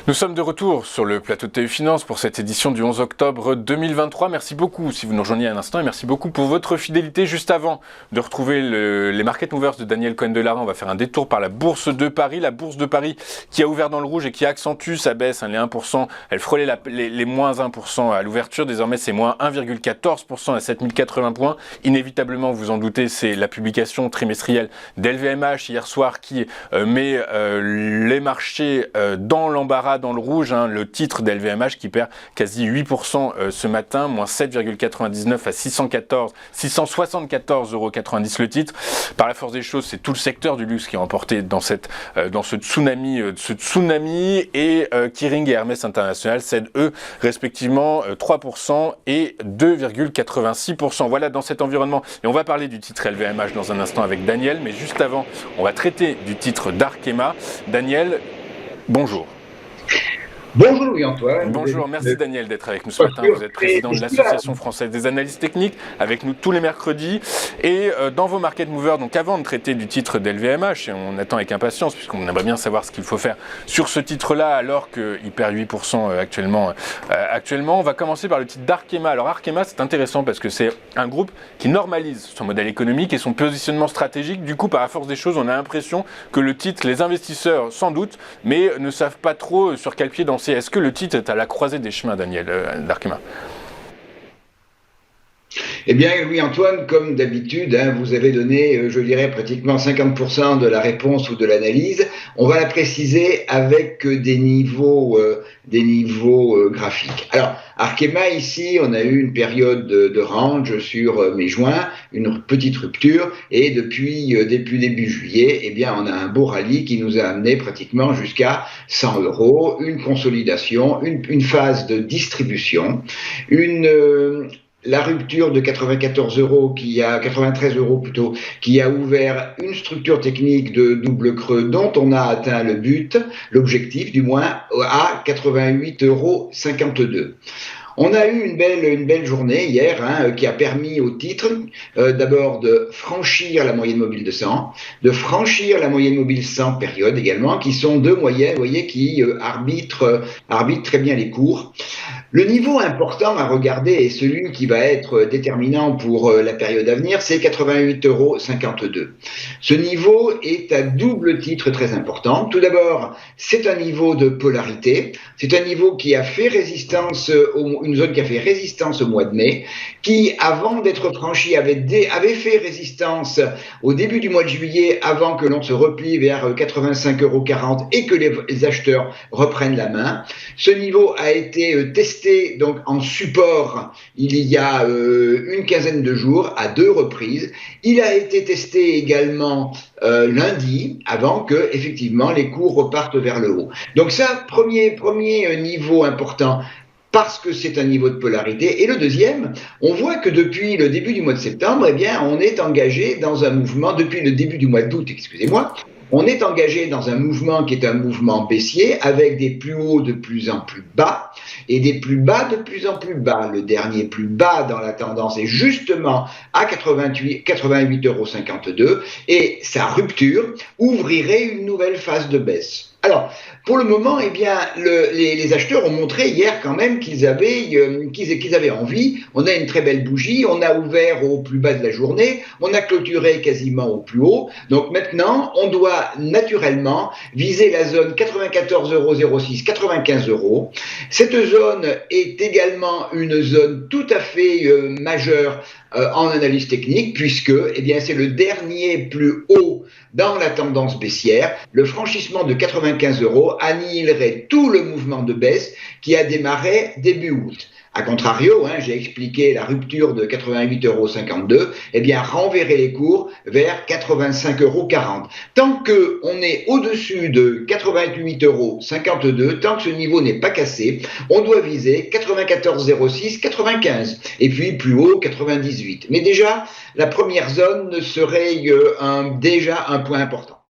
Nous sommes de retour sur le plateau de TU Finance pour cette édition du 11 octobre 2023. Merci beaucoup si vous nous rejoignez à un instant et merci beaucoup pour votre fidélité. Juste avant de retrouver les Market Movers de Daniel Cohen-Delarue, on va faire un détour par la Bourse de Paris. La Bourse de Paris qui a ouvert dans le rouge et qui accentue sa baisse, les 1%. Elle frôlait les moins 1% à l'ouverture. Désormais, c'est moins 1,14% à 7080 points. Inévitablement, vous en doutez, c'est la publication trimestrielle d'LVMH hier soir qui met les marchés dans l'embarras, dans le rouge, le titre d'LVMH qui perd quasi 8% ce matin, moins 7,99 à 674,90 € le titre. Par la force des choses, c'est tout le secteur du luxe qui est emporté dans ce tsunami, et Kering et Hermès International cèdent eux respectivement 3% et 2,86%. Voilà dans cet environnement. Et on va parler du titre LVMH dans un instant avec Daniel, mais juste avant, on va traiter du titre d'Arkema. Daniel, bonjour. Bonjour Louis-Antoine. Bonjour, merci Daniel d'être avec nous ce matin. Vous êtes président de l'Association française des analystes techniques, avec nous tous les mercredis. Et dans vos Market Movers, donc avant de traiter du titre d'LVMH, et on attend avec impatience, puisqu'on aimerait bien savoir ce qu'il faut faire sur ce titre-là, alors qu'il perd 8% actuellement, on va commencer par le titre d'Arkema. Alors Arkema, c'est intéressant parce que c'est un groupe qui normalise son modèle économique et son positionnement stratégique. Du coup, par la force des choses, on a l'impression que le titre, les investisseurs sans doute, mais ne savent pas trop sur quel pied danser. Est-ce que le titre est à la croisée des chemins, Daniel, d'Arkema ? Eh bien, Louis-Antoine, comme d'habitude, vous avez donné, je dirais, pratiquement 50% de la réponse ou de l'analyse. On va la préciser avec des niveaux graphiques. Alors, Arkema, ici, on a eu une période de range sur mai-juin, une petite rupture, et depuis début juillet, eh bien, on a un beau rallye qui nous a amené pratiquement jusqu'à 100 €, une consolidation, une phase de distribution, la rupture de 93 € plutôt, qui a ouvert une structure technique de double creux dont on a atteint l'objectif du moins, à 88,52 €. On a eu une belle journée hier, qui a permis au titre d'abord de franchir la moyenne mobile de 100, de franchir la moyenne mobile 100 période également, qui sont deux moyennes, vous voyez, qui arbitrent très bien les cours. Le niveau important à regarder et celui qui va être déterminant pour la période à venir, c'est 88,52 €. Ce niveau est à double titre très important. Tout d'abord, c'est un niveau de polarité. C'est un niveau qui a fait résistance, une zone qui a fait résistance au mois de mai, qui, avant d'être franchi, avait fait résistance au début du mois de juillet, avant que l'on se replie vers 85,40 € et que les acheteurs reprennent la main. Ce niveau a été testé donc en support il y a une quinzaine de jours à 2 reprises. Il a été testé également lundi, avant que effectivement les cours repartent vers le haut. Donc ça, premier niveau important, parce que c'est un niveau de polarité. Et le deuxième, on voit que depuis le début du mois de septembre, eh bien, on est engagé dans un mouvement, depuis le début du mois d'août, excusez-moi, on est engagé dans un mouvement qui est un mouvement baissier, avec des plus hauts de plus en plus bas et des plus bas de plus en plus bas. Le dernier plus bas dans la tendance est justement à 88,52 € et sa rupture ouvrirait une nouvelle phase de baisse. Alors, pour le moment, eh bien, les acheteurs ont montré hier quand même qu'ils avaient envie. On a une très belle bougie, on a ouvert au plus bas de la journée, on a clôturé quasiment au plus haut. Donc maintenant, on doit naturellement viser la zone 94,06 €, 95 €. Cette zone est également une zone tout à fait majeure en analyse technique, puisque eh bien, c'est le dernier plus haut dans la tendance baissière. Le franchissement de 95 € annihilerait tout le mouvement de baisse qui a démarré début août. A contrario, j'ai expliqué la rupture de 88,52 €, eh bien, renverrait les cours vers 85,40 €. Tant qu'on est au-dessus de 88,52 €, tant que ce niveau n'est pas cassé, on doit viser 94,06 €, 95 € et puis plus haut 98 €. Mais déjà, la première zone serait déjà un point important.